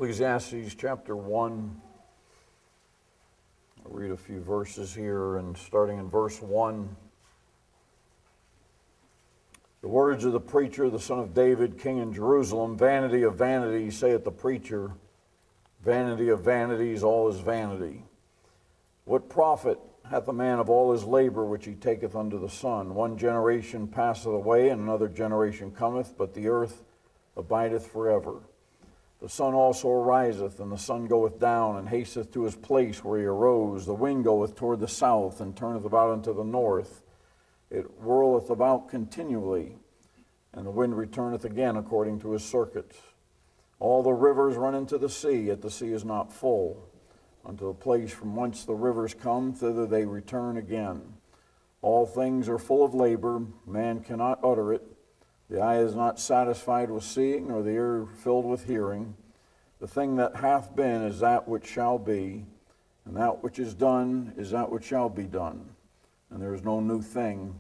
Ecclesiastes chapter 1. I'll read a few verses here, and starting in verse 1. The words of the preacher, the son of David, king in Jerusalem. Vanity of vanities, saith the preacher. Vanity of vanities, all is vanity. What profit hath a man of all his labor which he taketh under the sun? One generation passeth away, and another generation cometh, but the earth abideth forever. The sun also ariseth, and the sun goeth down, and hasteth to his place where he arose. The wind goeth toward the south, and turneth about unto the north. It whirleth about continually, and the wind returneth again according to his circuits. All the rivers run into the sea, yet the sea is not full. Unto the place from whence the rivers come, thither they return again. All things are full of labor, man cannot utter it. The eye is not satisfied with seeing, nor the ear filled with hearing. The thing that hath been is that which shall be, and that which is done is that which shall be done. And there is no new thing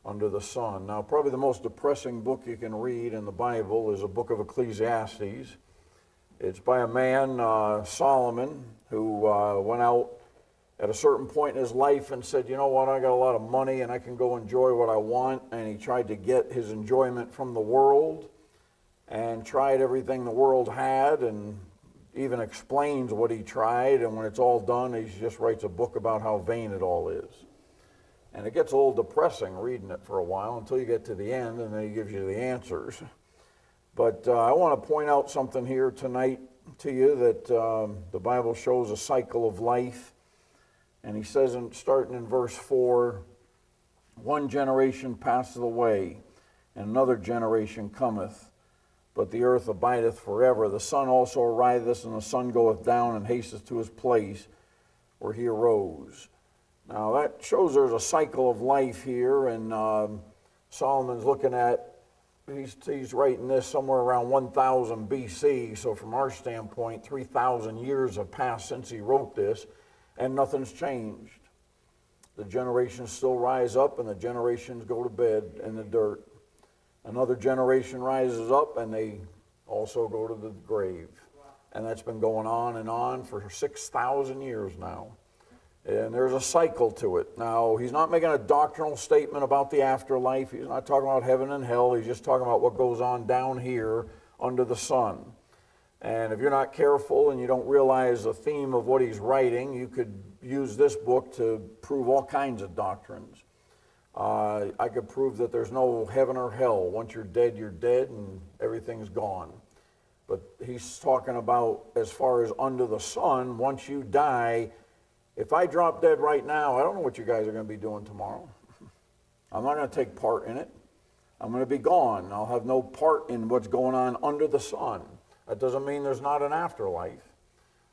under the sun. Now, probably the most depressing book you can read in the Bible is a book of Ecclesiastes. It's by a man, Solomon, who went out at a certain point in his life and said, you know what, I got a lot of money and I can go enjoy what I want. And he tried to get his enjoyment from the world and tried everything the world had, and even explains what he tried. And when it's all done, he just writes a book about how vain it all is. And it gets a little depressing reading it for a while until you get to the end, and then he gives you the answers. But I want to point out something here tonight to you, that the Bible shows a cycle of life. And he says, starting in verse 4, one generation passeth away, and another generation cometh, but the earth abideth forever. The sun also ariseth, and the sun goeth down, and hasteth to his place where he arose. Now that shows there's a cycle of life here, and Solomon's looking at, he's writing this somewhere around 1000 BC, so from our standpoint, 3,000 years have passed since he wrote this, and nothing's changed. The generations still rise up, and the generations go to bed in the dirt. Another generation rises up, and they also go to the grave. And that's been going on for 6,000 years now. And there's a cycle to it. Now, he's not making a doctrinal statement about the afterlife. He's not talking about heaven and hell. He's just talking about what goes on down here under the sun. And if you're not careful and you don't realize the theme of what he's writing, you could use this book to prove all kinds of doctrines. I could prove that there's no heaven or hell. Once you're dead, and everything's gone. But he's talking about, as far as under the sun, once you die, if I drop dead right now, I don't know what you guys are going to be doing tomorrow. I'm not going to take part in it. I'm going to be gone. I'll have no part in what's going on under the sun. That doesn't mean there's not an afterlife.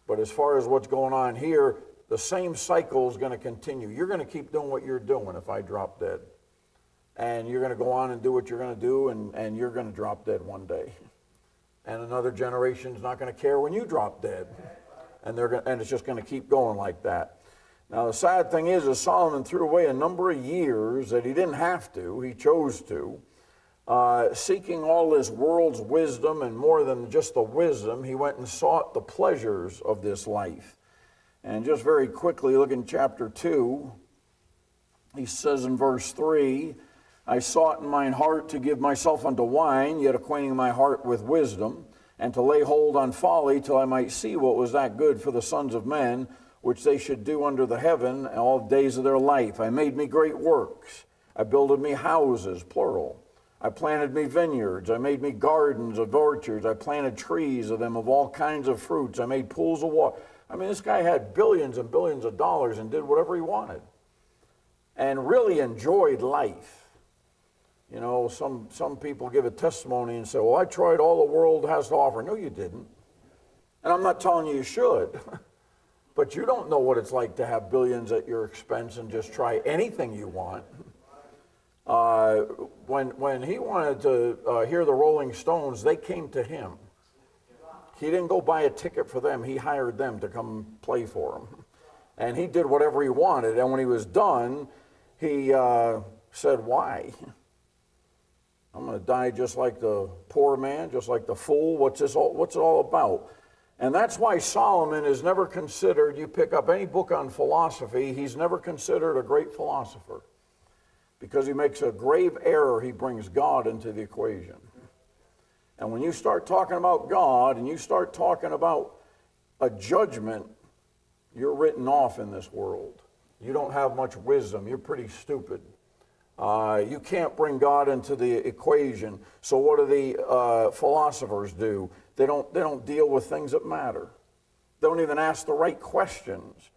But as far as what's going on here, the same cycle is going to continue. You're going to keep doing what you're doing if I drop dead. And you're going to go on and do what you're going to do, and you're going to drop dead one day. And another generation's not going to care when you drop dead. And it's just going to keep going like that. Now, the sad thing is Solomon threw away a number of years that he didn't have to. He chose to. Seeking all this world's wisdom, and more than just the wisdom, he went and sought the pleasures of this life. And just very quickly, look in chapter 2. He says in verse 3, I sought in mine heart to give myself unto wine, yet acquainting my heart with wisdom, and to lay hold on folly, till I might see what was that good for the sons of men, which they should do under the heaven all the days of their life. I made me great works. I builded me houses, plural. I planted me vineyards. I made me gardens of orchards. I planted trees of them of all kinds of fruits. I made pools of water. I mean, this guy had billions and billions of dollars and did whatever he wanted and really enjoyed life. You know, some people give a testimony and say, well, I tried all the world has to offer. No, you didn't. And I'm not telling you should. But you don't know what it's like to have billions at your expense and just try anything you want. When he wanted to hear the Rolling Stones, they came to him. He didn't go buy a ticket for them. He hired them to come play for him. And he did whatever he wanted. And when he was done, he said, why? I'm going to die just like the poor man, just like the fool. What's it all about? And that's why Solomon is never considered, you pick up any book on philosophy, he's never considered a great philosopher. Because he makes a grave error, he brings God into the equation. And when you start talking about God and you start talking about a judgment, you're written off in this world. You don't have much wisdom. You're pretty stupid. You can't bring God into the equation. So what do the philosophers do? They don't deal with things that matter. They don't even ask the right questions.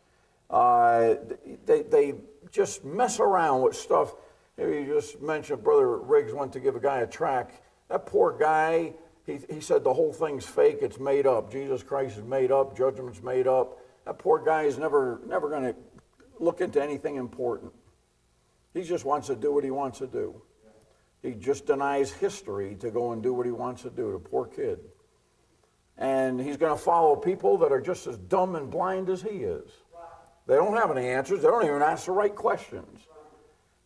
They just mess around with stuff. You just mentioned Brother Riggs went to give a guy a tract. That poor guy, he said the whole thing's fake, it's made up. Jesus Christ is made up, judgment's made up. That poor guy is never going to look into anything important. He just wants to do what he wants to do. He just denies history to go and do what he wants to do, the poor kid. And he's going to follow people that are just as dumb and blind as he is. They don't have any answers. They don't even ask the right questions.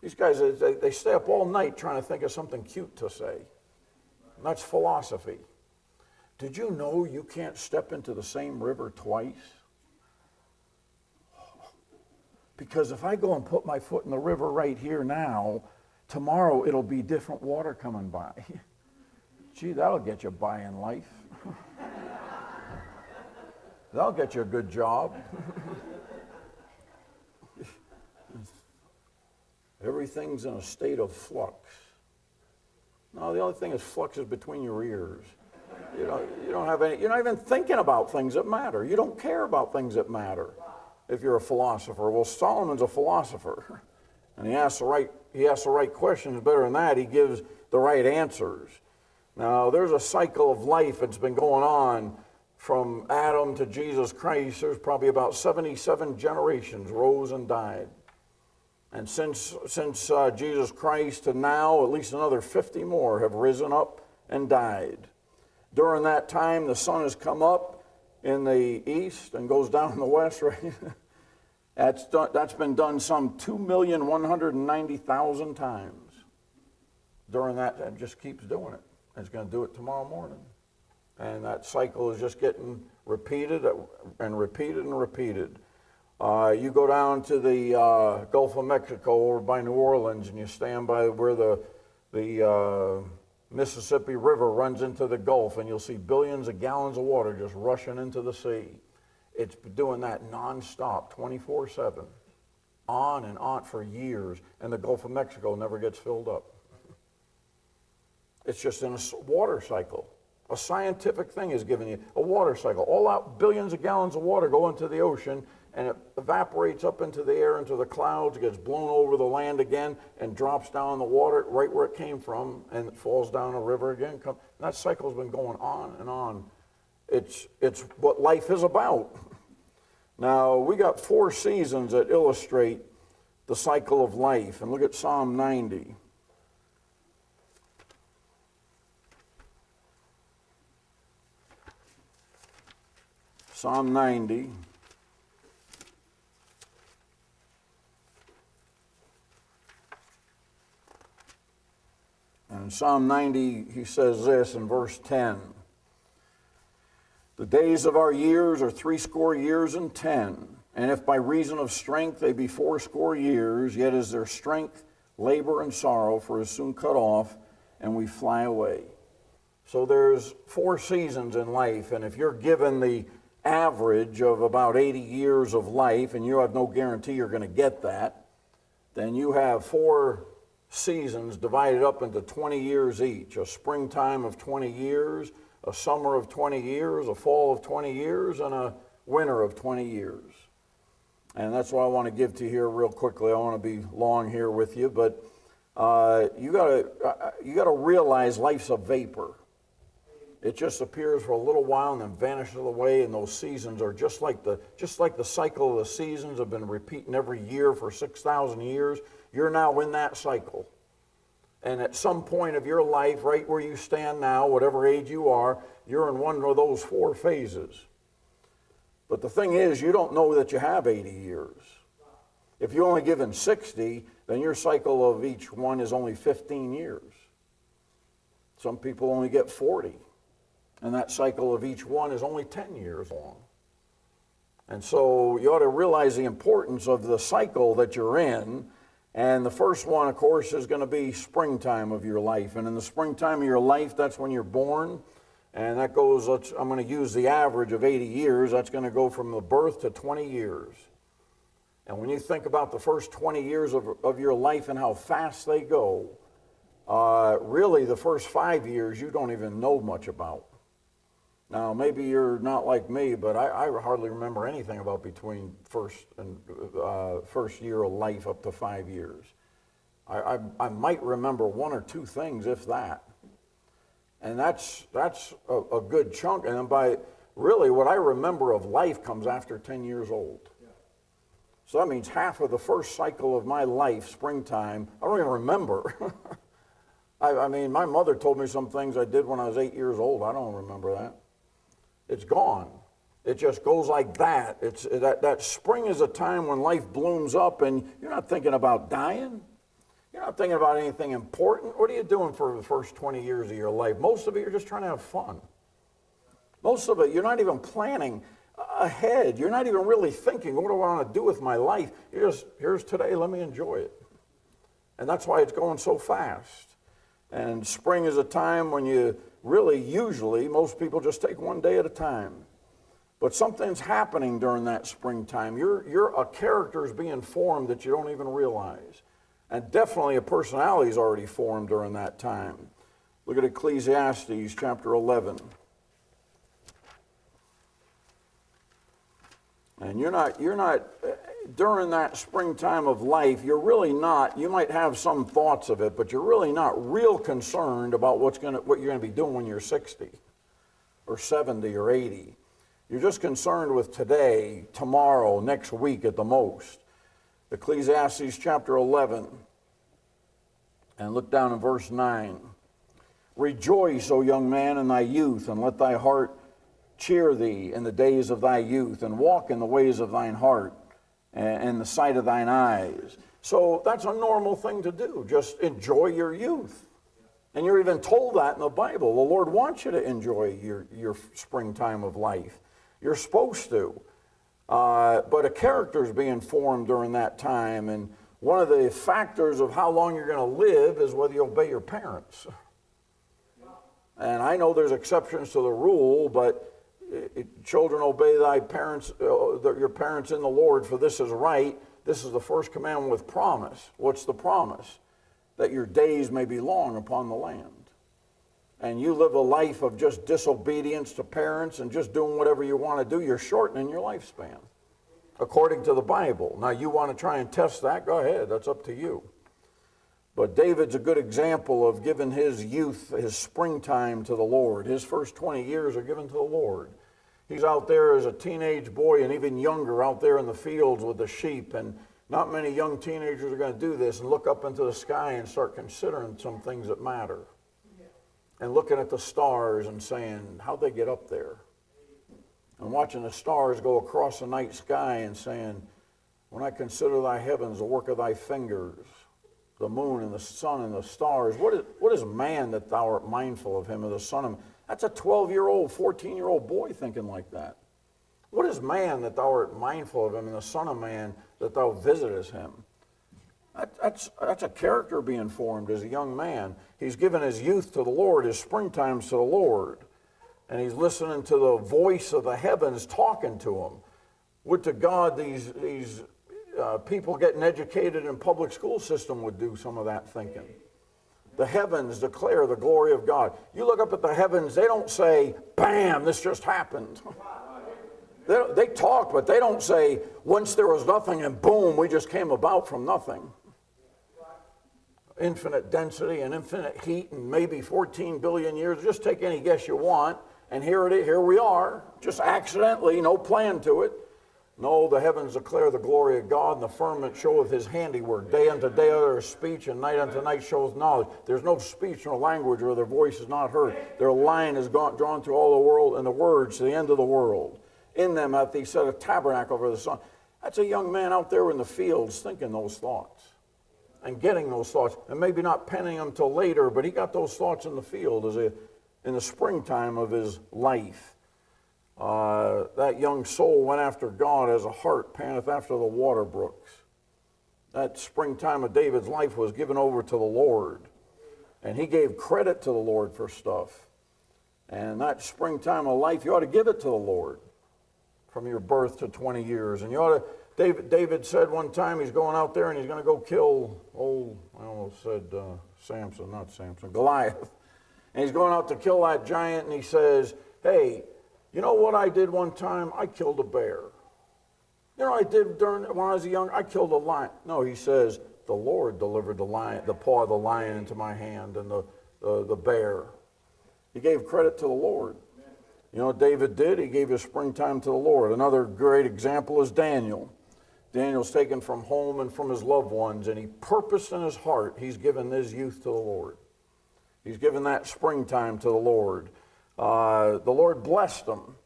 These guys, they stay up all night trying to think of something cute to say. And that's philosophy. Did you know you can't step into the same river twice? Because if I go and put my foot in the river right here now, tomorrow it'll be different water coming by. Gee, that'll get you by in life. That'll get you a good job. Everything's in a state of flux. No, the only thing is flux is between your ears. You don't have any, you're not even thinking about things that matter. You don't care about things that matter if you're a philosopher. Well, Solomon's a philosopher. And he asks the right questions. Better than that, he gives the right answers. Now, there's a cycle of life that's been going on from Adam to Jesus Christ. There's probably about 77 generations rose and died. And since Jesus Christ to now, at least another 50 more have risen up and died. During that time, the sun has come up in the east and goes down in the west, right? That's been done some 2,190,000 times. During that, it just keeps doing it. It's going to do it tomorrow morning. And that cycle is just getting repeated and repeated and repeated. You go down to the Gulf of Mexico over by New Orleans and you stand by where the Mississippi River runs into the Gulf, and you'll see billions of gallons of water just rushing into the sea. It's been doing that nonstop, 24/7, on and on for years, and the Gulf of Mexico never gets filled up. It's just in a water cycle. A scientific thing is giving you a water cycle. All out billions of gallons of water go into the ocean, and it evaporates up into the air, into the clouds, gets blown over the land again, and drops down in the water right where it came from, and it falls down a river again. And that cycle's been going on and on. It's what life is about. Now, we got 4 seasons that illustrate the cycle of life. And look at Psalm 90. Psalm 90. And in Psalm 90, he says this in verse 10. The days of our years are 80 years and 10. And if by reason of strength they be 80 years, yet is their strength labor and sorrow, for it is soon cut off, and we fly away. So there's 4 seasons in life, and if you're given the average of about 80 years of life, and you have no guarantee you're going to get that, then you have 4 seasons divided up into 20 years each. A springtime of 20 years, a summer of 20 years, a fall of 20 years, and a winter of 20 years. And that's what I want to give to you here real quickly. I want to be long here with you, but you got to realize life's a vapor. It just appears for a little while and then vanishes away, and those seasons are just like the cycle of the seasons have been repeating every year for 6,000 years. You're now in that cycle. And at some point of your life, right where you stand now, whatever age you are, you're in one of those 4 phases. But the thing is, you don't know that you have 80 years. If you're only given 60, then your cycle of each one is only 15 years. Some people only get 40. And that cycle of each one is only 10 years long. And so you ought to realize the importance of the cycle that you're in. And the first one, of course, is going to be springtime of your life. And in the springtime of your life, that's when you're born. And that goes, I'm going to use the average of 80 years. That's going to go from the birth to 20 years. And when you think about the first 20 years of your life and how fast they go, really the first 5 years you don't even know much about. Now, maybe you're not like me, but I hardly remember anything about between first year of life up to 5 years. I might remember one or two things, if that. And that's a good chunk. And then by really what I remember of life comes after 10 years old. So that means half of the first cycle of my life, springtime, I don't even remember. I mean, my mother told me some things I did when I was 8 years old. I don't remember that. It's gone. It just goes like that. That spring is a time when life blooms up and you're not thinking about dying. You're not thinking about anything important. What are you doing for the first 20 years of your life? Most of it, you're just trying to have fun. Most of it, you're not even planning ahead. You're not even really thinking, what do I want to do with my life? You're just, here's today, let me enjoy it. And that's why it's going so fast. And spring is a time when you really, usually, most people just take one day at a time. But something's happening during that springtime. A character is being formed that you don't even realize. And definitely a personality is already formed during that time. Look at Ecclesiastes chapter 11. And you're not during that springtime of life, you're really not, you might have some thoughts of it, but you're really not real concerned about what you're going to be doing when you're 60 or 70 or 80. You're just concerned with today, tomorrow, next week at the most. Ecclesiastes chapter 11, and look down in verse 9. Rejoice, O young man, in thy youth, and let thy heart cheer thee in the days of thy youth, and walk in the ways of thine heart, and the sight of thine eyes. So that's a normal thing to do. Just enjoy your youth. And you're even told that in the Bible. The Lord wants you to enjoy your springtime of life. You're supposed to. But a character is being formed during that time, and one of the factors of how long you're going to live is whether you obey your parents. And I know there's exceptions to the rule, but children, obey thy parents, your parents in the Lord, for this is right. This is the first commandment with promise. What's the promise? That your days may be long upon the land. And you live a life of just disobedience to parents and just doing whatever you want to do, you're shortening your lifespan, according to the Bible. Now, you want to try and test that? Go ahead. That's up to you. But David's a good example of giving his youth, his springtime to the Lord. His first 20 years are given to the Lord. He's out there as a teenage boy and even younger out there in the fields with the sheep. And not many young teenagers are going to do this and look up into the sky and start considering some things that matter. And looking at the stars and saying, how'd they get up there? And watching the stars go across the night sky and saying, when I consider thy heavens, the work of thy fingers, the moon and the sun and the stars, what is man that thou art mindful of him, or the son of man? That's a 12-year-old, 14-year-old boy thinking like that. What is man that thou art mindful of him, and the son of man that thou visitest him? That's a character being formed as a young man. He's given his youth to the Lord, his springtimes to the Lord. And he's listening to the voice of the heavens talking to him. Would to God these people getting educated in public school system would do some of that thinking. The heavens declare the glory of God. You look up at the heavens, they don't say, bam, this just happened. They talk, but they don't say, once there was nothing and boom, we just came about from nothing. Infinite density and infinite heat and maybe 14 billion years. Just take any guess you want, and here we are, just accidentally, no plan to it. No, the heavens declare the glory of God, and the firmament showeth his handiwork. Day unto day there is speech, and night unto night showeth knowledge. There's no speech nor language where their voice is not heard. Their line is drawn through all the world, and the words to the end of the world. In them hath he set a tabernacle over the sun. That's a young man out there in the fields thinking those thoughts and getting those thoughts, and maybe not penning them till later, but he got those thoughts in the field in the springtime of his life. That young soul went after God as a hart panteth after the water brooks. That springtime of David's life was given over to the Lord. And he gave credit to the Lord for stuff. And that springtime of life, you ought to give it to the Lord from your birth to 20 years. And you ought to, David said one time he's going out there and he's going to go kill I almost said Goliath. And he's going out to kill that giant, and he says, hey, you know what I did one time? I killed a bear. You know what I did when I was young? I killed a lion. No, he says, the Lord delivered the paw of the lion into my hand and the bear. He gave credit to the Lord. You know what David did? He gave his springtime to the Lord. Another great example is Daniel. Daniel's taken from home and from his loved ones, and he purposed in his heart, he's given his youth to the Lord. He's given that springtime to the Lord. The Lord blessed him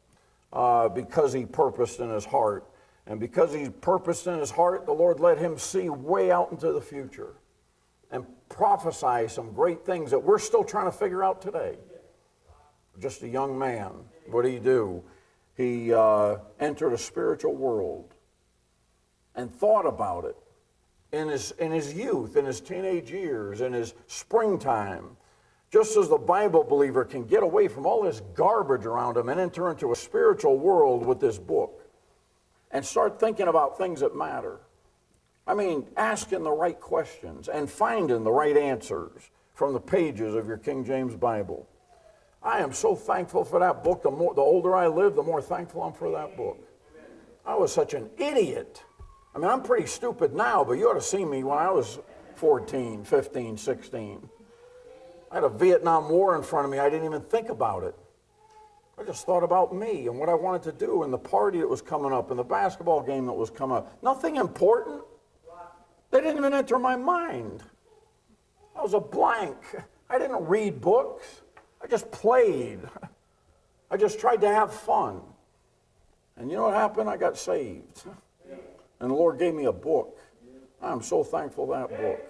because he purposed in his heart. And because he purposed in his heart, the Lord let him see way out into the future and prophesy some great things that we're still trying to figure out today. Just a young man. What did he do? He entered a spiritual world and thought about it in his youth, in his teenage years, in his springtime. Just as the Bible believer can get away from all this garbage around him and enter into a spiritual world with this book and start thinking about things that matter. I mean, asking the right questions and finding the right answers from the pages of your King James Bible. I am so thankful for that book. The older I live, the more thankful I'm for that book. I was such an idiot. I mean, I'm pretty stupid now, but you ought to see me when I was 14, 15, 16. I had a Vietnam War in front of me. I didn't even think about it. I just thought about me and what I wanted to do and the party that was coming up and the basketball game that was coming up. Nothing important. They didn't even enter my mind. I was a blank. I didn't read books. I just played. I just tried to have fun. And you know what happened? I got saved. And the Lord gave me a book. I'm so thankful for that book.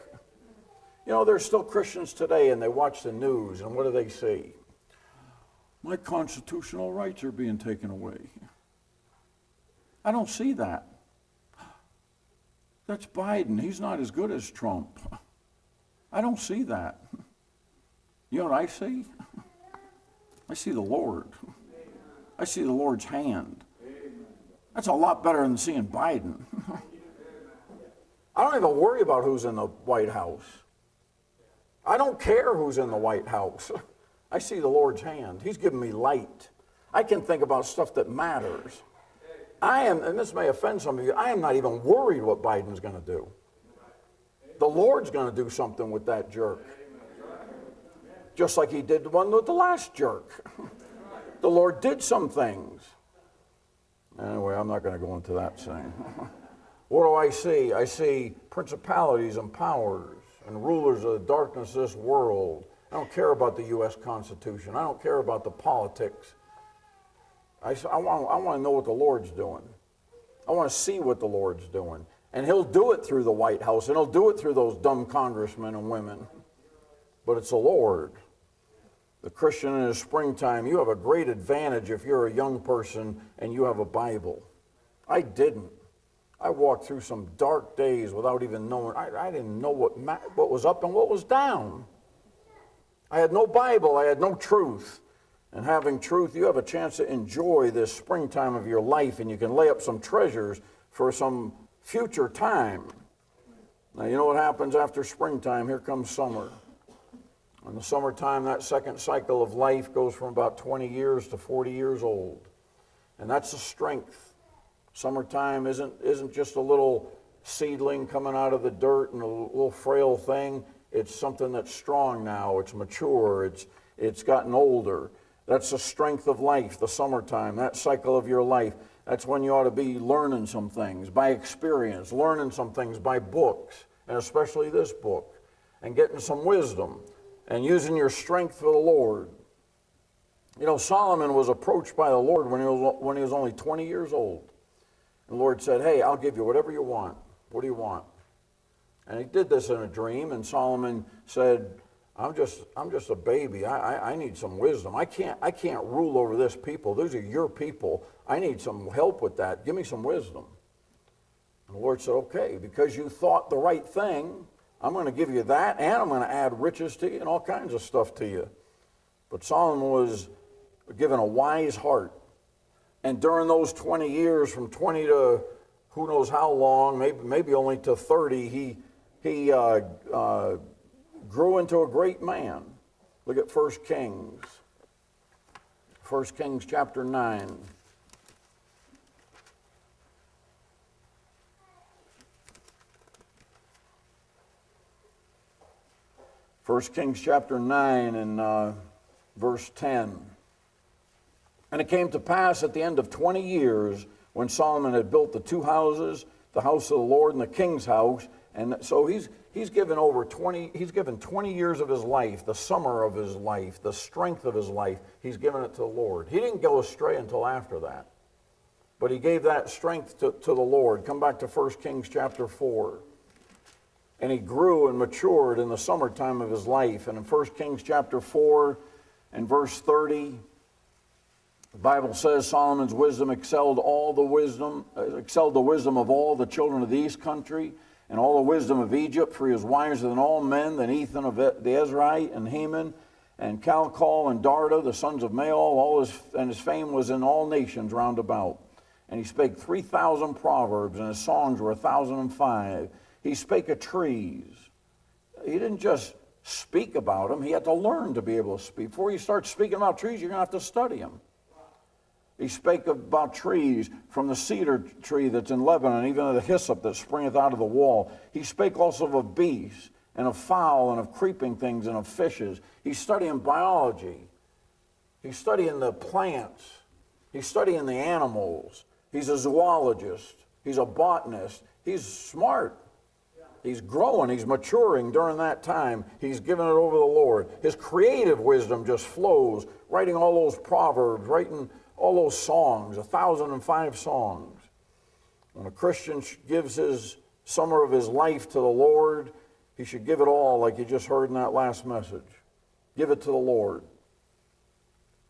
You know, there's still Christians today, and they watch the news, and what do they see? My constitutional rights are being taken away. I don't see that. That's Biden. He's not as good as Trump. I don't see that. You know what I see? I see the Lord. I see the Lord's hand. That's a lot better than seeing Biden. I don't even worry about who's in the White House. I don't care who's in the White House. I see the Lord's hand. He's given me light. I can think about stuff that matters. And this may offend some of you, I am not even worried what Biden's going to do. The Lord's going to do something with that jerk. Just like he did the one with the last jerk. The Lord did some things. Anyway, I'm not going to go into that thing. What do I see? I see principalities and powers and rulers of the darkness of this world. I don't care about the U.S. Constitution. I don't care about the politics. I want to know what the Lord's doing. I want to see what the Lord's doing. And he'll do it through the White House, and he'll do it through those dumb congressmen and women. But it's the Lord. The Christian in his springtime, you have a great advantage if you're a young person and you have a Bible. I didn't. I walked through some dark days without even knowing. I didn't know what was up and what was down. I had no Bible. I had no truth. And having truth, you have a chance to enjoy this springtime of your life, and you can lay up some treasures for some future time. Now, you know what happens after springtime? Here comes summer. In the summertime, that second cycle of life goes from about 20 years to 40 years old. And that's the strength. Summertime isn't just a little seedling coming out of the dirt and a little frail thing. It's something that's strong now. It's mature. It's gotten older. That's the strength of life, the summertime, that cycle of your life. That's when you ought to be learning some things by experience, learning some things by books, and especially this book, and getting some wisdom, and using your strength for the Lord. You know, Solomon was approached by the Lord when he was only 20 years old. And the Lord said, hey, I'll give you whatever you want. What do you want? And he did this in a dream, and Solomon said, I'm just a baby. I need some wisdom. I can't rule over this people. Those are your people. I need some help with that. Give me some wisdom. And the Lord said, okay, because you thought the right thing, I'm going to give you that, and I'm going to add riches to you and all kinds of stuff to you. But Solomon was given a wise heart. And during those 20 years, from 20 to who knows how long, maybe only to 30, he grew into a great man. Look at 1 Kings. 1 Kings chapter 9. 1 Kings chapter 9 and verse 10. And it came to pass at the end of 20 years, when Solomon had built the two houses, the house of the Lord and the king's house, and so he's given 20 years of his life, the summer of his life, the strength of his life, he's given it to the Lord. He didn't go astray until after that. But he gave that strength to the Lord. Come back to 1 Kings chapter 4. And he grew and matured in the summertime of his life. And in 1 Kings chapter 4 and verse 30, the Bible says Solomon's wisdom excelled the wisdom of all the children of the east country, and all the wisdom of Egypt, for he was wiser than all men, than Ethan of the Ezrahite, and Heman, and Calcol, and Darda, the sons of Maol, and his fame was in all nations round about. And he spake 3,000 proverbs, and his songs were 1,005. He spake of trees. He didn't just speak about them, he had to learn to be able to speak. Before you start speaking about trees, you're going to have to study them. He spake about trees, from the cedar tree that's in Lebanon, even of the hyssop that springeth out of the wall. He spake also of beasts, and of fowl, and of creeping things, and of fishes. He's studying biology. He's studying the plants. He's studying the animals. He's a zoologist. He's a botanist. He's smart. He's growing. He's maturing during that time. He's given it over to the Lord. His creative wisdom just flows, writing all those proverbs, writing all those songs, 1,005 songs. When a Christian gives his summer of his life to the Lord, he should give it all, like you just heard in that last message. Give it to the Lord.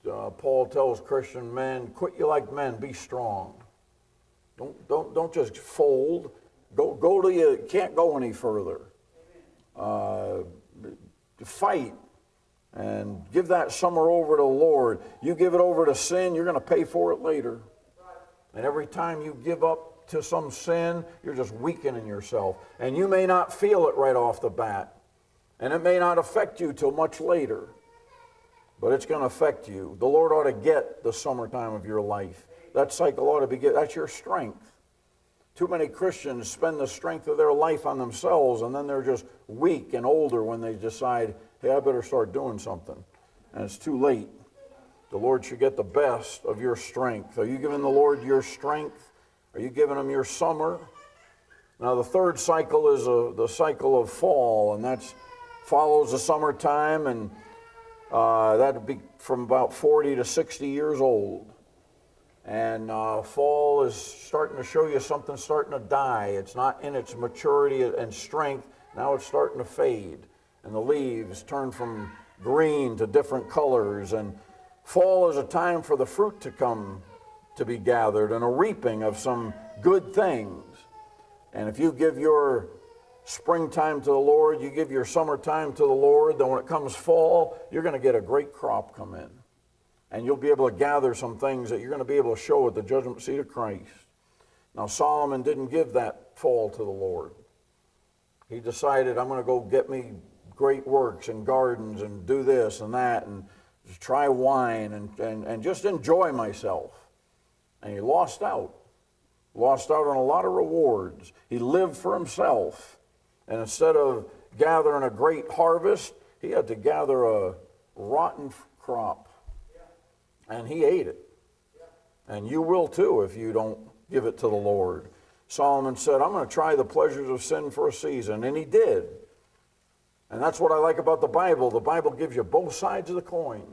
Paul tells Christian men, quit you like men, be strong. Don't just fold. Go till you can't go any further. Fight. And give that summer over to the Lord. You give it over to sin, you're going to pay for it later. And every time you give up to some sin, you're just weakening yourself. And you may not feel it right off the bat. And it may not affect you till much later. But it's going to affect you. The Lord ought to get the summertime of your life. That cycle ought to be good. That's your strength. Too many Christians spend the strength of their life on themselves, and then they're just weak and older when they decide, hey, I better start doing something. And it's too late. The Lord should get the best of your strength. Are you giving the Lord your strength? Are you giving him your summer? Now the third cycle is the cycle of fall, and that follows the summertime, and that would be from about 40 to 60 years old. And fall is starting to show you something starting to die. It's not in its maturity and strength. Now it's starting to fade. And the leaves turn from green to different colors. And fall is a time for the fruit to come to be gathered, and a reaping of some good things. And if you give your springtime to the Lord, you give your summertime to the Lord, then when it comes fall, you're going to get a great crop come in. And you'll be able to gather some things that you're going to be able to show at the judgment seat of Christ. Now Solomon didn't give that fall to the Lord. He decided, I'm going to go get me great works and gardens and do this and that and just try wine and just enjoy myself. And he lost out. Lost out on a lot of rewards. He lived for himself. And instead of gathering a great harvest, he had to gather a rotten crop. And he ate it. And you will too if you don't give it to the Lord. Solomon said, I'm going to try the pleasures of sin for a season. And he did. And that's what I like about the Bible. The Bible gives you both sides of the coin.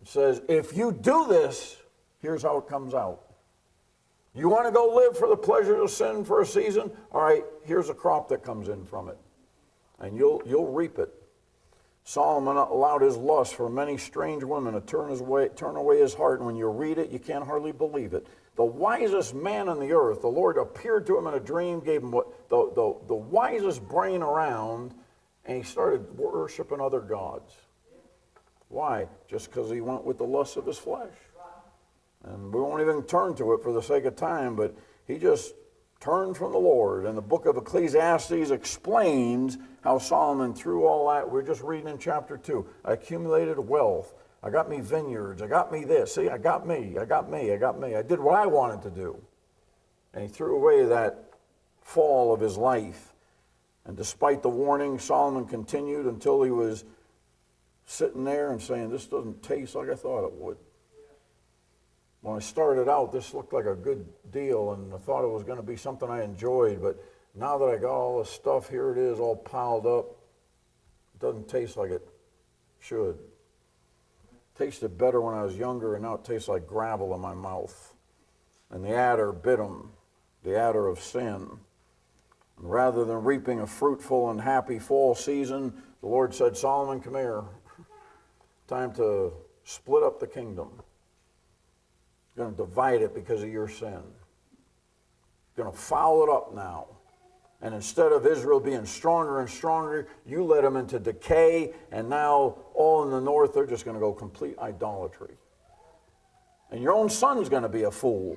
It says, if you do this, here's how it comes out. You want to go live for the pleasures of sin for a season? All right, here's a crop that comes in from it. And you'll reap it. Solomon allowed his lust for many strange women to turn away his heart, and when you read it, you can't hardly believe it. The wisest man on the earth, the Lord appeared to him in a dream, gave him the wisest brain around, and he started worshiping other gods. Why? Just because he went with the lust of his flesh. And we won't even turn to it for the sake of time, but he just turned from the Lord. And the book of Ecclesiastes explains how Solomon, through all that, we're just reading in chapter 2, I accumulated wealth. I got me vineyards. I got me this. See, I got me. I did what I wanted to do. And he threw away that fall of his life. And despite the warning, Solomon continued until he was sitting there and saying, this doesn't taste like I thought it would. When I started out, this looked like a good deal, and I thought it was going to be something I enjoyed, but now that I got all this stuff, here it is all piled up. It doesn't taste like it should. It tasted better when I was younger, and now it tastes like gravel in my mouth. And the adder bit him, the adder of sin. And rather than reaping a fruitful and happy fall season, the Lord said, Solomon, come here. Time to split up the kingdom. You're going to divide it because of your sin. You're going to foul it up now. And instead of Israel being stronger and stronger, you led them into decay, and now all in the north, they're just going to go complete idolatry. And your own son's going to be a fool.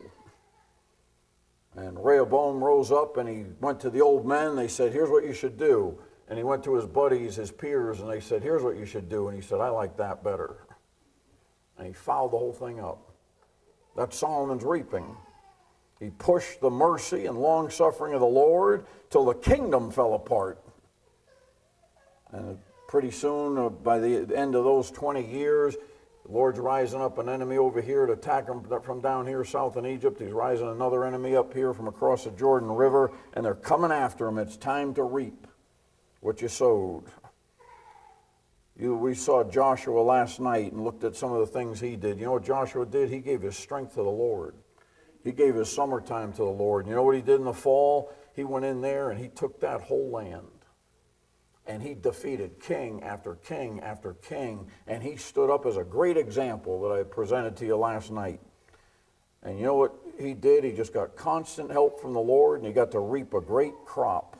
And Rehoboam rose up, and he went to the old men. They said, here's what you should do. And he went to his buddies, his peers, and they said, here's what you should do. And he said, I like that better. And he fouled the whole thing up. That's Solomon's reaping. He pushed the mercy and long-suffering of the Lord till the kingdom fell apart. And pretty soon, by the end of those 20 years, the Lord's rising up an enemy over here to attack him from down here south in Egypt. He's rising another enemy up here from across the Jordan River, and they're coming after him. It's time to reap what you sowed. We saw Joshua last night and looked at some of the things he did. You know what Joshua did? He gave his strength to the Lord. He gave his summertime to the Lord. You know what he did in the fall? He went in there and he took that whole land. And he defeated king after king after king. And he stood up as a great example that I presented to you last night. And you know what he did? He just got constant help from the Lord, and he got to reap a great crop.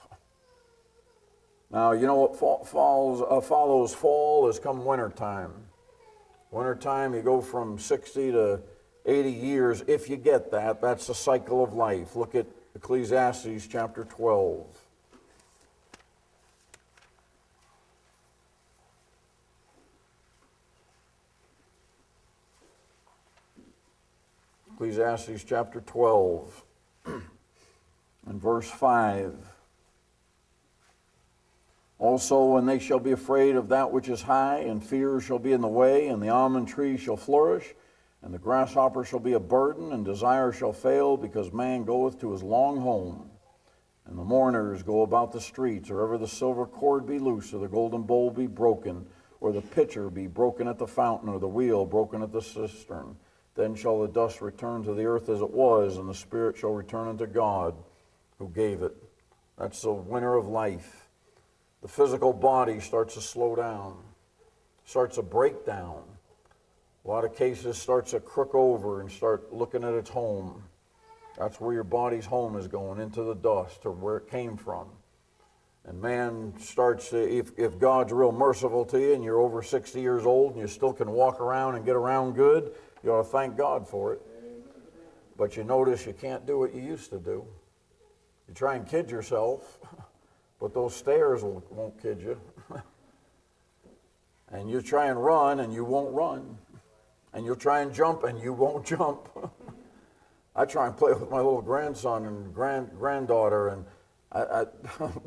Now, you know what follows fall is come wintertime. Wintertime, you go from 60 to 80 years. If you get that, that's the cycle of life. Look at Ecclesiastes chapter 12. Ecclesiastes chapter 12 and verse 5. Also, when they shall be afraid of that which is high, and fear shall be in the way, and the almond tree shall flourish, and the grasshopper shall be a burden, and desire shall fail, because man goeth to his long home. And the mourners go about the streets, or ever the silver cord be loose, or the golden bowl be broken, or the pitcher be broken at the fountain, or the wheel broken at the cistern. Then shall the dust return to the earth as it was, and the spirit shall return unto God who gave it. That's the winter of life. The physical body starts to slow down, starts to break down. A lot of cases starts to crook over and start looking at its home. That's where your body's home is going, into the dust, or where it came from. And man starts to, if God's real merciful to you and you're over 60 years old and you still can walk around and get around good, you ought to thank God for it. But you notice you can't do what you used to do. You try and kid yourself, but those stairs won't kid you. And you try and run and you won't run. And you'll try and jump and you won't jump. I try and play with my little grandson and granddaughter, and I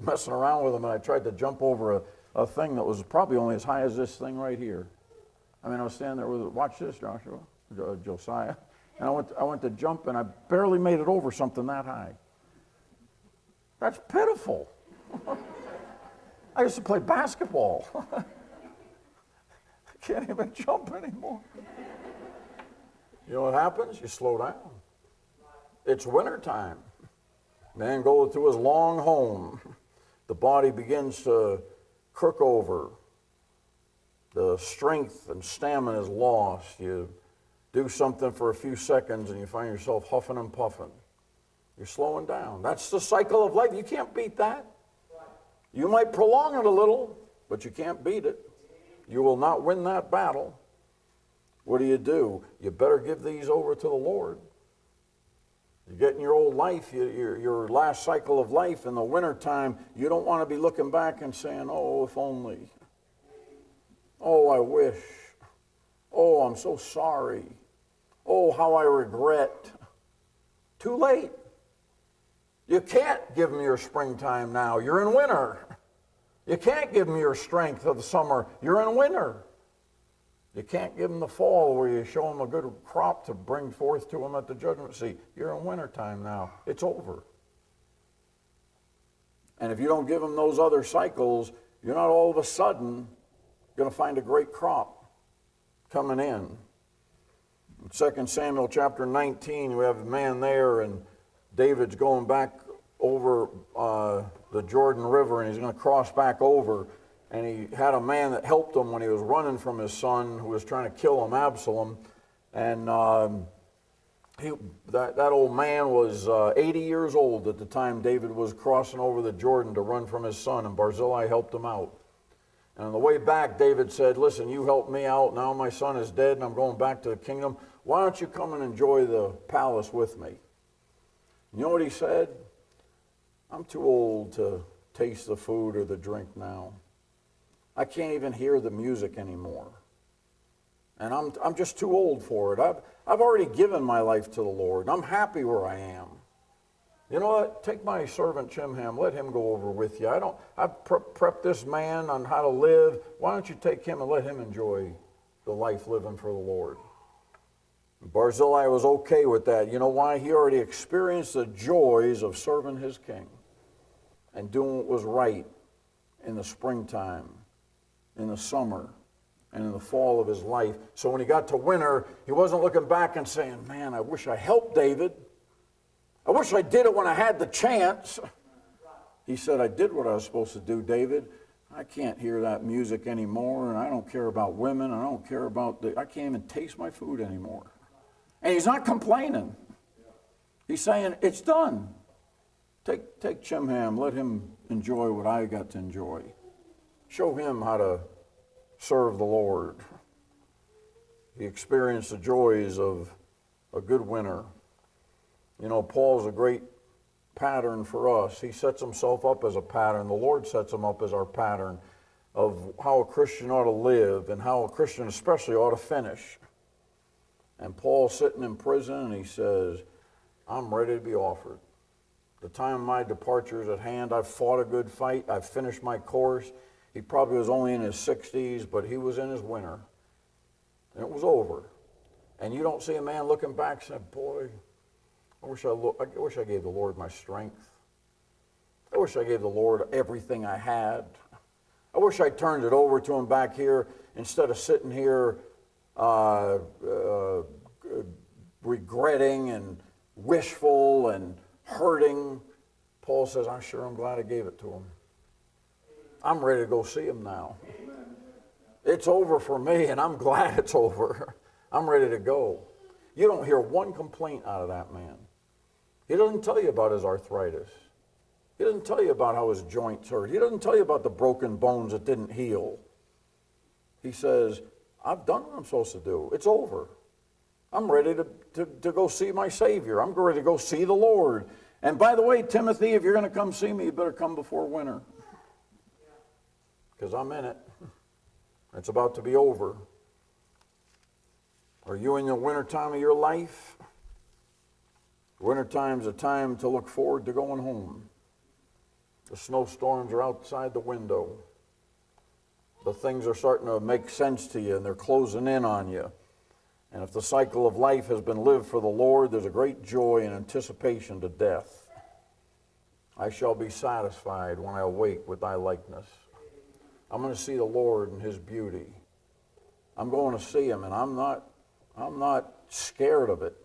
messing around with them, and I tried to jump over a thing that was probably only as high as this thing right here. I mean, I was standing there with it. Watch this, Joshua, Josiah. And I went to jump, and I barely made it over something that high. That's pitiful. I used to play basketball. I can't even jump anymore. You know what happens? You slow down. It's wintertime. Man goes to his long home. The body begins to crook over. the strength and stamina is lost. You do something for a few seconds and you find yourself huffing and puffing. You're slowing down. That's the cycle of life. You can't beat that. You might prolong it a little, but you can't beat it. You will not win that battle. What do? You better give these over to the Lord. You get in your old life, your last cycle of life in the wintertime, you don't want to be looking back and saying, oh, if only. Oh, I wish. Oh, I'm so sorry. Oh, how I regret. Too late. You can't give them your springtime now. You're in winter. You can't give them your strength of the summer. You're in winter. You can't give them the fall where you show them a good crop to bring forth to them at the judgment seat. You're in wintertime now. It's over. And if you don't give them those other cycles, you're not all of a sudden going to find a great crop coming in. In 2 Samuel chapter 19, we have a man there, and David's going back over the Jordan River, and he's going to cross back over. And he had a man that helped him when he was running from his son who was trying to kill him, Absalom. And that old man was 80 years old at the time David was crossing over the Jordan to run from his son, and Barzillai helped him out. And on the way back, David said, listen, you helped me out. Now my son is dead, and I'm going back to the kingdom. Why don't you come and enjoy the palace with me? You know what he said? I'm too old to taste the food or the drink now. I can't even hear the music anymore. And I'm just too old for it. I've already given my life to the Lord. I'm happy where I am. You know what? Take my servant Chimham. Let him go over with you. I've prepped this man on how to live. Why don't you take him and let him enjoy the life living for the Lord? Barzillai was okay with that. You know why? He already experienced the joys of serving his king and doing what was right in the springtime, in the summer, and in the fall of his life. So when he got to winter, he wasn't looking back and saying, man, I wish I helped David. I wish I did it when I had the chance. He said, I did what I was supposed to do, David. I can't hear that music anymore, and I don't care about women. I don't care about I can't even taste my food anymore. And he's not complaining. He's saying, it's done. Take Chimham, let him enjoy what I got to enjoy. Show him how to serve the Lord. He experienced the joys of a good winter. You know, Paul's a great pattern for us. He sets himself up as a pattern. The Lord sets him up as our pattern of how a Christian ought to live and how a Christian especially ought to finish. And Paul's sitting in prison and he says, I'm ready to be offered. The time of my departure is at hand. I've fought a good fight. I've finished my course. He probably was only in his 60s, but he was in his winter. And it was over. And you don't see a man looking back saying, boy, I wish I gave the Lord my strength. I wish I gave the Lord everything I had. I wish I turned it over to him back here instead of sitting here regretting and wishful and hurting. Paul says, I'm glad I gave it to him. I'm ready to go see him now. It's over for me, and I'm glad it's over. I'm ready to go. You don't hear one complaint out of that man. He doesn't tell you about his arthritis. He doesn't tell you about how his joints hurt. He doesn't tell you about the broken bones that didn't heal. He says, I've done what I'm supposed to do. It's over. I'm ready to go see my Savior. I'm ready to go see the Lord. And by the way, Timothy, if you're going to come see me, you better come before winter. Because I'm in it. It's about to be over. Are you in the winter time of your life? Wintertime's a time to look forward to going home. The snowstorms are outside the window. The things are starting to make sense to you, and they're closing in on you. And if the cycle of life has been lived for the Lord, there's a great joy and anticipation to death. I shall be satisfied when I awake with thy likeness. I'm going to see the Lord in his beauty. I'm going to see him, and I'm not scared of it.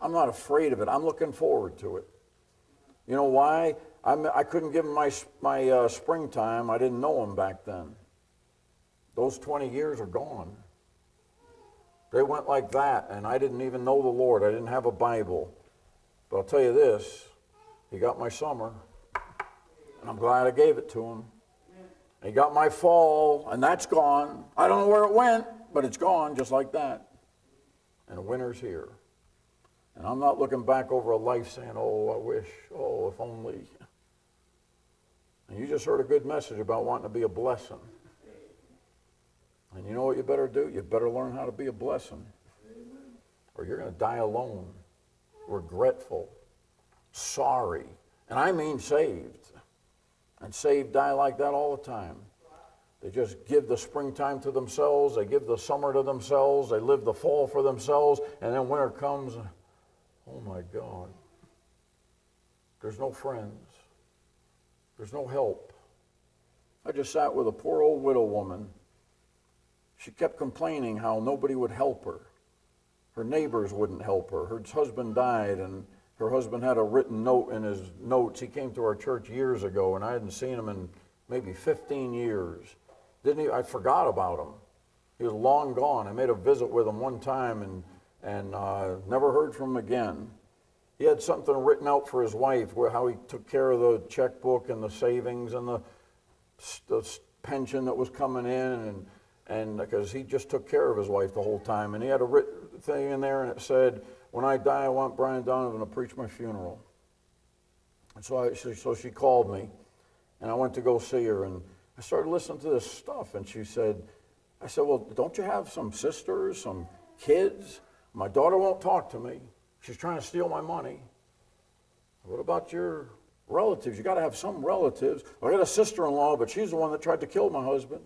I'm not afraid of it. I'm looking forward to it. You know why? I couldn't give him my springtime. I didn't know him back then. Those 20 years are gone. They went like that, and I didn't even know the Lord. I didn't have a Bible. But I'll tell you this, he got my summer, and I'm glad I gave it to him. He got my fall, and that's gone. I don't know where it went, but it's gone just like that. And winter's here. And I'm not looking back over a life saying, oh, I wish, oh, if only. And you just heard a good message about wanting to be a blessing. And you know what you better do? You better learn how to be a blessing. Or you're going to die alone, regretful, sorry. And I mean saved. And saved die like that all the time. They just give the springtime to themselves. They give the summer to themselves. They live the fall for themselves. And then winter comes, oh my God. There's no friends. There's no help. I just sat with a poor old widow woman. She kept complaining how nobody would help her. Her neighbors wouldn't help her. Her husband died, and her husband had a written note in his notes. He came to our church years ago, and I hadn't seen him in maybe 15 years. I forgot about him. He was long gone. I made a visit with him one time and never heard from him again. He had something written out for his wife, how he took care of the checkbook and the savings and the pension that was coming in, and because he just took care of his wife the whole time. And he had a written thing in there, and it said, when I die, I want Brian Donovan to preach my funeral. And so she called me, and I went to go see her, and I started listening to this stuff, and I said, well, don't you have some sisters, some kids? My daughter won't talk to me. She's trying to steal my money. What about your relatives? You got to have some relatives. I got a sister-in-law, but she's the one that tried to kill my husband.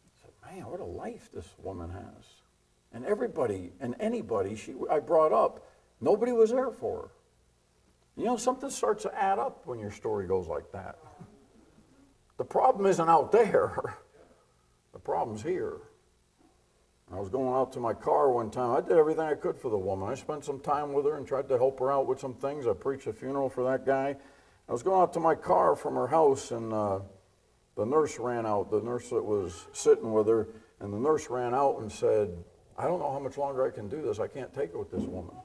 I said, man, what a life this woman has. And everybody and anybody I brought up, nobody was there for her. You know, something starts to add up when your story goes like that. The problem isn't out there. The problem's here. I was going out to my car one time. I did everything I could for the woman. I spent some time with her and tried to help her out with some things. I preached a funeral for that guy. I was going out to my car from her house, and the nurse ran out, the nurse that was sitting with her, and the nurse ran out and said, I don't know how much longer I can do this. I can't take it with this woman.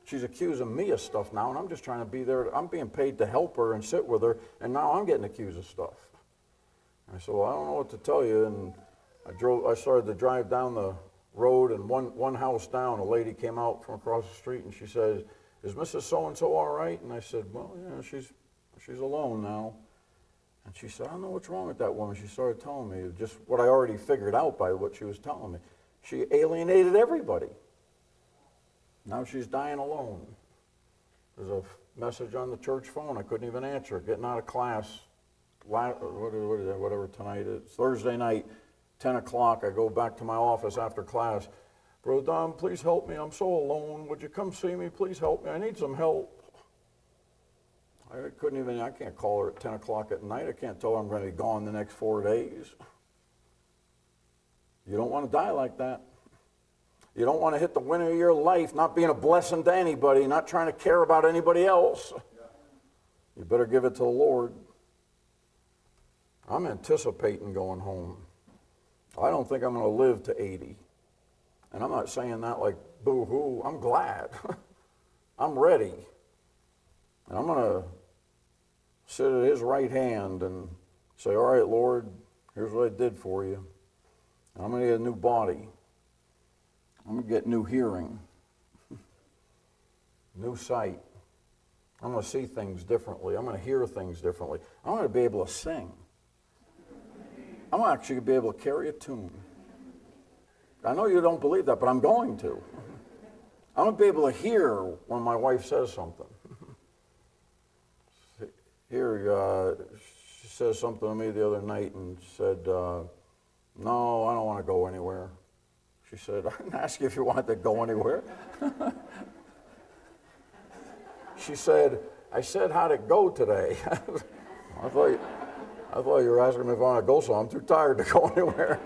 She's accusing me of stuff now, and I'm just trying to be there. I'm being paid to help her and sit with her, and now I'm getting accused of stuff. I said, well, I don't know what to tell you. And I started to drive down the road, and one house down, a lady came out from across the street, and she says, is Mrs. So-and-so all right? And I said, well, yeah, she's alone now. And she said, I don't know what's wrong with that woman. She started telling me just what I already figured out by what she was telling me. She alienated everybody. Now she's dying alone. There's a message on the church phone. I couldn't even answer it. Getting out of class, whatever tonight is, Thursday night, 10 o'clock, I go back to my office after class. Brother Don, please help me. I'm so alone. Would you come see me? Please help me. I need some help. I can't call her at 10 o'clock at night. I can't tell her I'm going to be gone the next 4 days. You don't want to die like that. You don't want to hit the winter of your life not being a blessing to anybody, not trying to care about anybody else. You better give it to the Lord. I'm anticipating going home. I don't think I'm going to live to 80. And I'm not saying that like boo-hoo. I'm glad. I'm ready. And I'm going to sit at his right hand and say, all right, Lord, here's what I did for you. I'm going to get a new body. I'm going to get new hearing, new sight. I'm going to see things differently. I'm going to hear things differently. I'm going to be able to sing. I'm actually going to be able to carry a tune. I know you don't believe that, but I'm going to. I'm going to be able to hear when my wife says something. Here, she says something to me the other night and said, no, I don't want to go anywhere. She said, I didn't ask you if you wanted to go anywhere. She said, I said how'd it go today? I thought you were asking me if I want to go, so I'm too tired to go anywhere.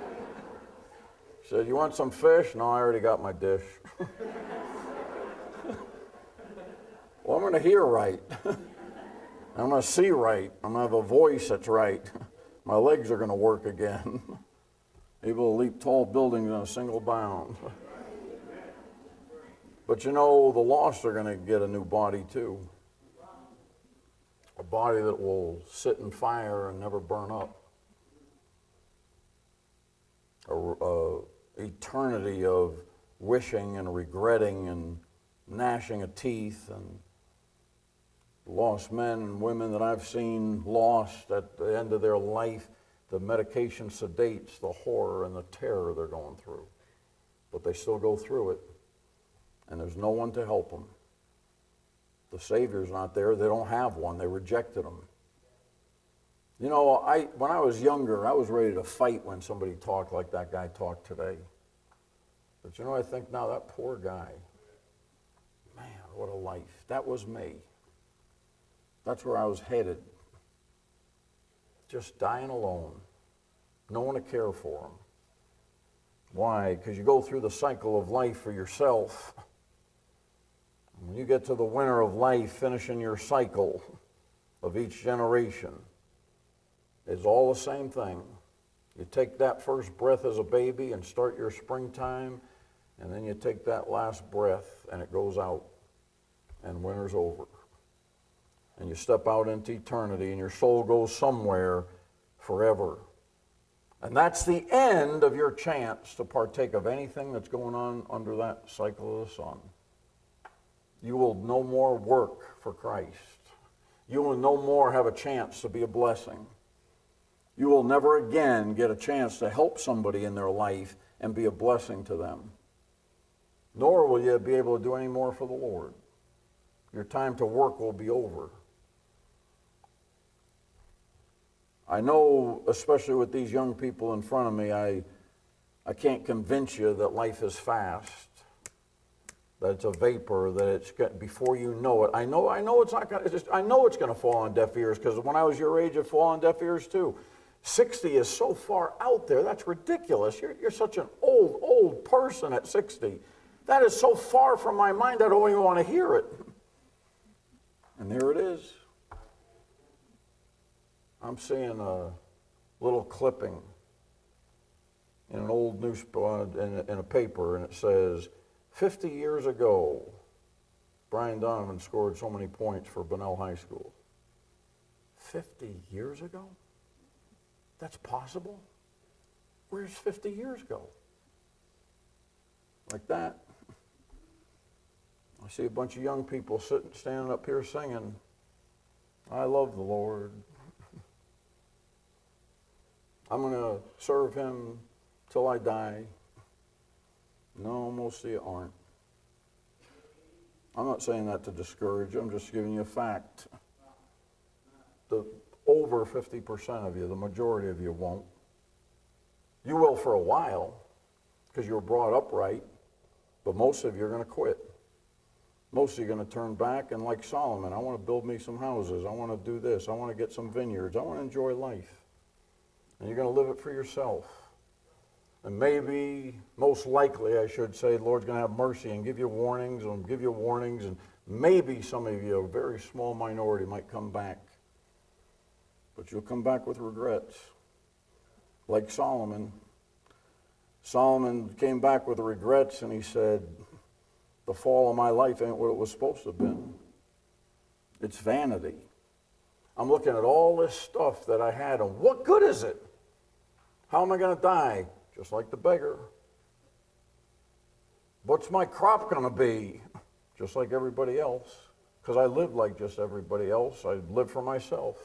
She said, you want some fish? No, I already got my dish. Well, I'm going to hear right. I'm going to see right. I'm going to have a voice that's right. My legs are going to work again. able to leap tall buildings in a single bound. But you know, the lost are going to get a new body too. A body that will sit in fire and never burn up. A eternity of wishing and regretting and gnashing of teeth. And lost men and women that I've seen lost at the end of their life, the medication sedates the horror and the terror they're going through. But they still go through it, and there's no one to help them. The Savior's not there. They don't have one. They rejected him. You know, when I was younger, I was ready to fight when somebody talked like that guy talked today. But you know, I think now, that poor guy, man, what a life. That was me. That's where I was headed. Just dying alone. No one to care for him. Why? Because you go through the cycle of life for yourself. When you get to the winter of life, finishing your cycle of each generation, it's all the same thing. You take that first breath as a baby and start your springtime, and then you take that last breath and it goes out, and winter's over. And you step out into eternity, and your soul goes somewhere forever. And that's the end of your chance to partake of anything that's going on under that cycle of the sun. You will no more work for Christ. You will no more have a chance to be a blessing. You will never again get a chance to help somebody in their life and be a blessing to them. Nor will you be able to do any more for the Lord. Your time to work will be over. I know, especially with these young people in front of me, I can't convince you that life is fast, that it's a vapor, that it's before you know it. I know it's not going to. I know it's going to fall on deaf ears, because when I was your age, it fall on deaf ears too. 60 is so far out there. That's ridiculous. You're such an old person at 60. That is so far from my mind, I don't even want to hear it. And there it is. I'm seeing a little clipping in an old newspaper, in a paper, and it says, 50 years ago, Brian Donovan scored so many points for Bunnell High School. 50 years ago? That's possible? Where's 50 years ago? Like that. I see a bunch of young people standing up here singing, I love the Lord. I'm going to serve him till I die. No, most of you aren't. I'm not saying that to discourage you. I'm just giving you a fact. Over 50% of you, the majority of you won't. You will for a while, because you were brought up right, but most of you are going to quit. Most of you are going to turn back, and like Solomon, I want to build me some houses. I want to do this. I want to get some vineyards. I want to enjoy life. And you're going to live it for yourself. And maybe, most likely, I should say, the Lord's going to have mercy and give you warnings, and maybe some of you, a very small minority, might come back. But you'll come back with regrets. Like Solomon. Solomon came back with regrets, and he said, the fall of my life ain't what it was supposed to have been. It's vanity. I'm looking at all this stuff that I had, and what good is it? How am I going to die? Just like the beggar. What's my crop going to be? Just like everybody else. Because I live like just everybody else. I live for myself.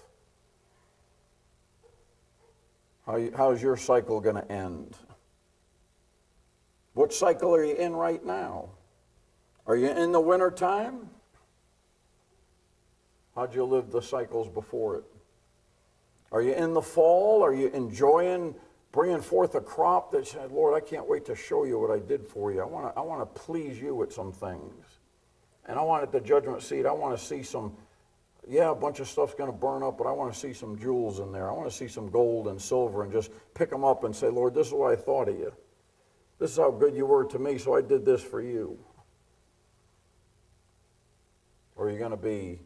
How's your cycle going to end? What cycle are you in right now? Are you in the winter time? How'd you live the cycles before it? Are you in the fall? Are you enjoying bringing forth a crop that said, Lord, I can't wait to show you what I did for you. I want to please you with some things. And I want at the judgment seat, I want to see some, a bunch of stuff's going to burn up, but I want to see some jewels in there. I want to see some gold and silver and just pick them up and say, Lord, this is what I thought of you. This is how good you were to me, so I did this for you. Or are you going to be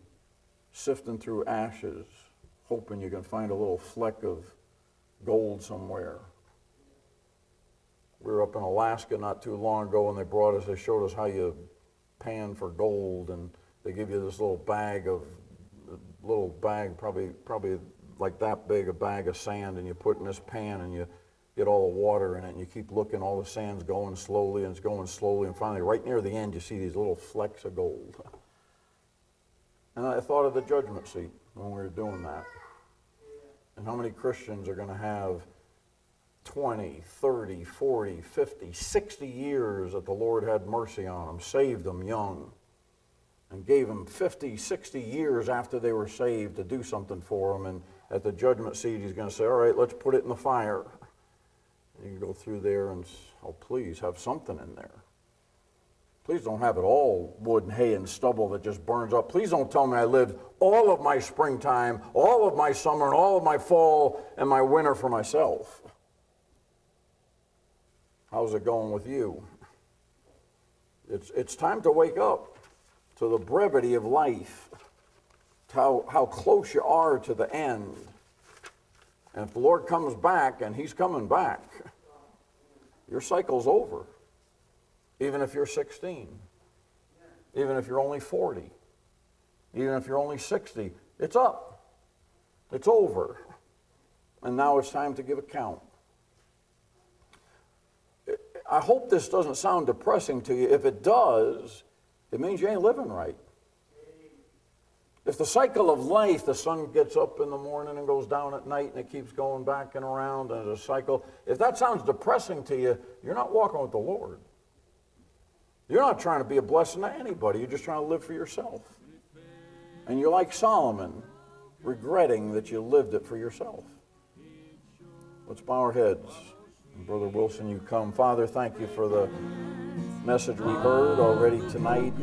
sifting through ashes, hoping you can find a little fleck of gold somewhere? We were up in Alaska not too long ago, and they showed us how you pan for gold, and they give you this little bag, probably like that big, a bag of sand, and you put in this pan, and you get all the water in it, and you keep looking, all the sand's going slowly, and it's going slowly, and finally, right near the end, you see these little flecks of gold. And I thought of the judgment seat when we were doing that. And how many Christians are going to have 20, 30, 40, 50, 60 years that the Lord had mercy on them, saved them young, and gave them 50, 60 years after they were saved to do something for them, and at the judgment seat he's going to say, all right, let's put it in the fire. You can go through there and, oh, please have something in there. Please don't have it all wood and hay and stubble that just burns up. Please don't tell me I lived all of my springtime, all of my summer, and all of my fall and my winter for myself. How's it going with you? It's time to wake up to the brevity of life, to how close you are to the end. And if the Lord comes back, and he's coming back, your cycle's over. Even if you're 16, even if you're only 40, even if you're only 60, it's up. It's over. And now it's time to give account. I hope this doesn't sound depressing to you. If it does, it means you ain't living right. If the cycle of life, the sun gets up in the morning and goes down at night and it keeps going back and around and it's a cycle, if that sounds depressing to you, you're not walking with the Lord. You're not trying to be a blessing to anybody. You're just trying to live for yourself. And you're like Solomon, regretting that you lived it for yourself. Let's bow our heads. And Brother Wilson, you come. Father, thank you for the message we heard already tonight.